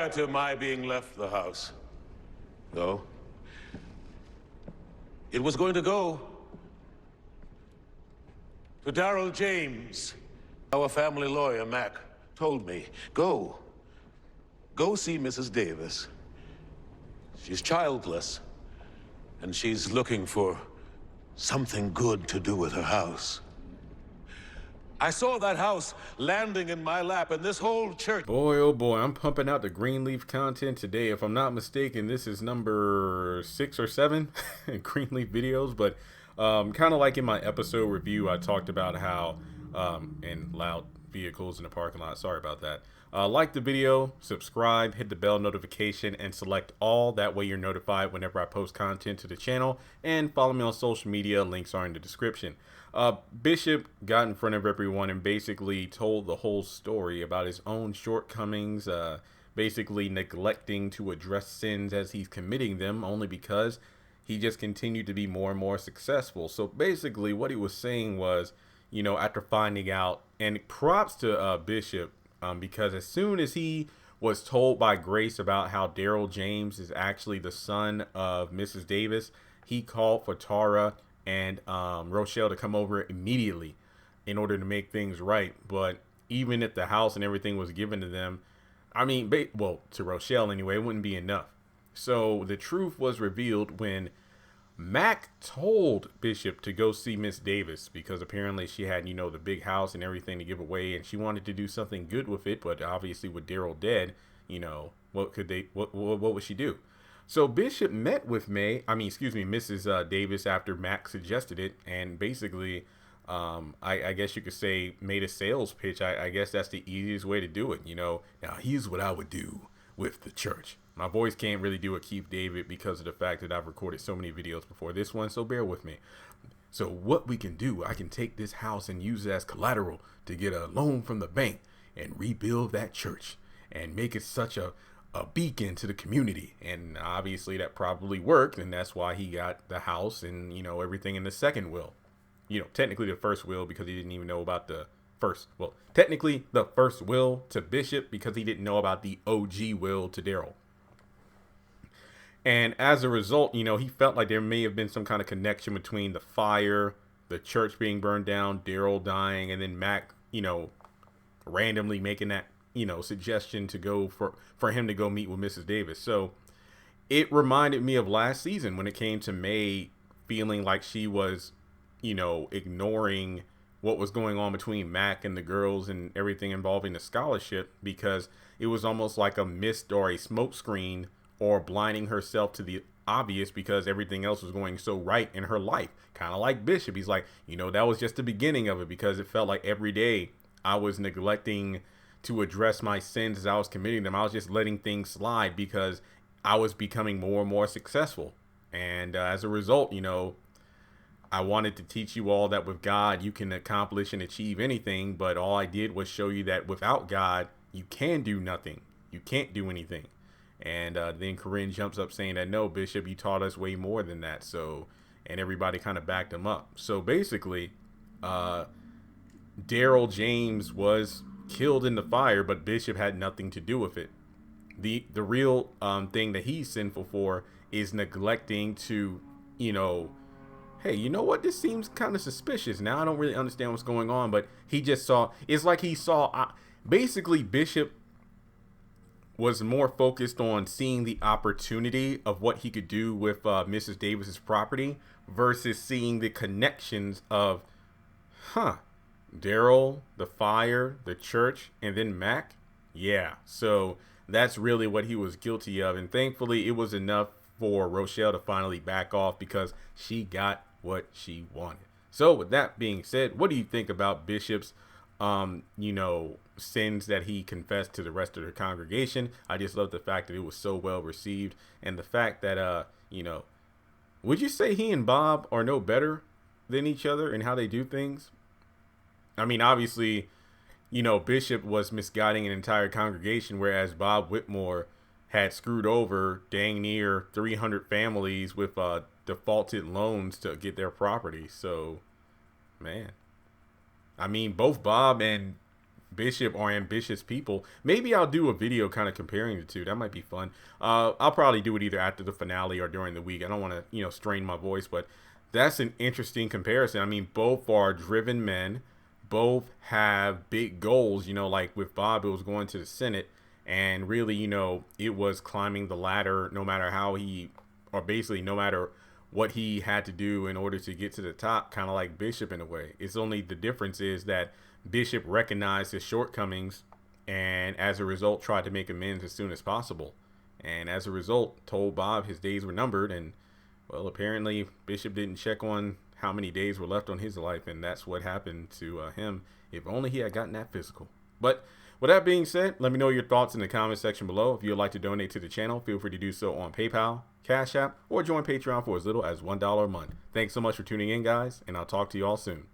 prior to my being left the house, though, it was going to go to Darrell James. Our family lawyer, Mac, told me, go see Mrs. Davis. She's childless, and she's looking for something good to do with her house. I saw that house landing in my lap, and this whole church... Boy, oh boy, I'm pumping out the Greenleaf content today. If I'm not mistaken, this is number 6 or 7 Greenleaf videos. But kind of like in my episode review, I talked about how, and loud vehicles in the parking lot, sorry about that. Like the video, subscribe, hit the bell notification, and select all. That way you're notified whenever I post content to the channel. And follow me on social media. Links are in the description. Bishop got in front of everyone and basically told the whole story about his own shortcomings, basically neglecting to address sins as he's committing them, only because he just continued to be more and more successful. So basically what he was saying was, you know, after finding out, and props to Bishop, because as soon as he was told by Grace about how Darrell James is actually the son of Mrs. Davis, he called for Tara and Rochelle to come over immediately in order to make things right. But even if the house and everything was given to them, I mean, well, to Rochelle anyway, it wouldn't be enough. So the truth was revealed when Mac told Bishop to go see Miss Davis, because apparently she had, you know, the big house and everything to give away, and she wanted to do something good with it. But obviously with Darrell dead, you know, what would she do? So Bishop met with Mrs. Davis after Mac suggested it, and basically, I guess you could say made a sales pitch. I guess that's the easiest way to do it. You know, now here's what I would do with the church. My voice can't really do a Keith David because of the fact that I've recorded so many videos before this one, so bear with me. So what we can do, I can take this house and use it as collateral to get a loan from the bank and rebuild that church and make it such a beacon to the community. And obviously that probably worked, and that's why he got the house and, you know, everything in the second will. You know, technically the first will, because he didn't even know about the first. Well, technically the first will to Bishop, because he didn't know about the OG will to Darrell. And as a result, you know, he felt like there may have been some kind of connection between the fire, the church being burned down, Darrell dying, and then Mac, you know, randomly making that, you know, suggestion to go for him to go meet with Mrs. Davis. So it reminded me of last season when it came to May feeling like she was, you know, ignoring what was going on between Mac and the girls and everything involving the scholarship, because it was almost like a mist or a smokescreen, or blinding herself to the obvious because everything else was going so right in her life. Kind of like Bishop. He's like, you know, that was just the beginning of it, because it felt like every day I was neglecting to address my sins as I was committing them. I was just letting things slide because I was becoming more and more successful. And as a result, you know, I wanted to teach you all that with God, you can accomplish and achieve anything. But all I did was show you that without God, you can do nothing. You can't do anything. And then Carden jumps up saying that, no, Bishop, you taught us way more than that. So, and everybody kind of backed him up. So basically, Darrell James was killed in the fire, but Bishop had nothing to do with it. The real thing that he's sinful for is neglecting to, you know, hey, you know what? This seems kind of suspicious. Now I don't really understand what's going on, but he just saw, it's like he saw, basically Bishop was more focused on seeing the opportunity of what he could do with Mrs. Davis's property versus seeing the connections of, Darrell, the fire, the church, and then Mac. Yeah, so that's really what he was guilty of. And thankfully, it was enough for Rochelle to finally back off because she got what she wanted. So with that being said, what do you think about Bishop's, you know, sins that he confessed to the rest of the congregation? I just love the fact that it was so well received, and the fact that, you know, would you say he and Bob are no better than each other in how they do things? I mean, obviously, you know, Bishop was misguiding an entire congregation, whereas Bob Whitmore had screwed over dang near 300 families with defaulted loans to get their property. So, man, I mean, both Bob and Bishop are ambitious people. Maybe I'll do a video kind of comparing the two. That might be fun. I'll probably do it either after the finale or during the week. I don't want to, strain my voice, but that's an interesting comparison. I mean, both are driven men. Both have big goals. Like with Bob, it was going to the Senate, and really, it was climbing the ladder no matter how or basically no matter what he had to do in order to get to the top, kind of like Bishop in a way. It's only the difference is that Bishop recognized his shortcomings and as a result tried to make amends as soon as possible. And as a result told Bob his days were numbered, and well, apparently Bishop didn't check on how many days were left on his life, and that's what happened to him. If only he had gotten that physical. But with that being said, let me know your thoughts in the comment section below. If you would like to donate to the channel, feel free to do so on PayPal, Cash App, or join Patreon for as little as $1 a month. Thanks so much for tuning in, guys, and I'll talk to you all soon.